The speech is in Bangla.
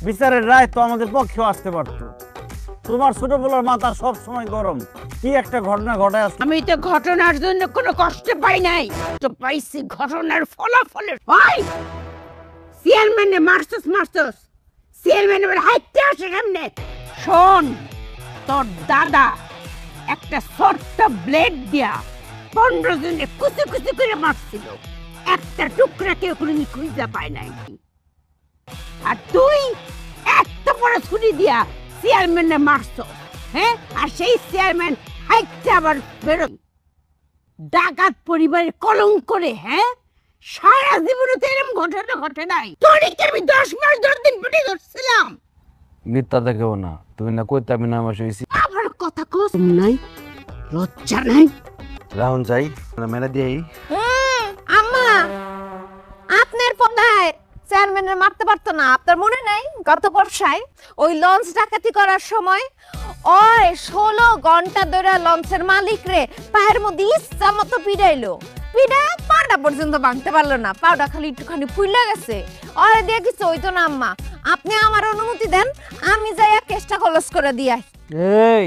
বিচারের রায় তো আমাদের পক্ষেও আসতে পারতো। তোমার ছোট বলার মাথা সব সময় গরম। কি একটা ঘটনা ঘটায় আসছে। আমি তো ঘটনার জন্য কোনো কষ্ট পাই নাই, তো পাইছি ঘটনার ফলাফলের। ওই চেয়ারম্যানে মারছস চেয়ারম্যান এবার হাইতে আসে কেমনে? শোন, তোর দাদা একটা ছোট্ট ব্লেড দিয়া 15 জনে কুচি কুচি করে মারছিল, একটা টুকরা কেউ কোনোদিন খুঁজে পায় নাই। আর তুই একটা বড় ছুরি দিয়া চেয়ারম্যানে মারছ, হ্যাঁ? আর সেই চেয়ারম্যান হাইতে আবার বেরো। ডাকাত পরিবারের কলঙ্ক করে, হ্যাঁ? সারা জীবনে তো এরকম ঘটনা ঘটে নাই। তোরে কি আমি 10 মাস 10 দিন পেটে ধরছিলাম? মিথ্যা দেখেও না, তুমি না কইতে আমি না মাস হইছি। আবার কথা কম নাই, লজ্জা নাই। রাহুল যাই মেনে দিয়েই। আম্মা, আপনার পদায় চেয়ারম্যানের মারতে পারতো না? আপনার মনে নাই গত বর্ষায় ওই লঞ্চ ডাকাতি করার সময় ওই 16 ঘন্টা ধরে লঞ্চের মালিক রে পায়ের মধ্যে ইচ্ছা মতো পিড়াইলো, পিড়া পাটা পর্যন্ত ভাঙতে পারলো না, পাটা খালি একটুখানি ফুইলা গেছে। ওরে দিয়ে কিছু হইতো না আম্মা, আপনি আমার অনুমতি দেন, আমি যাইয়া কেসটা খলস করে দিয়াই। এই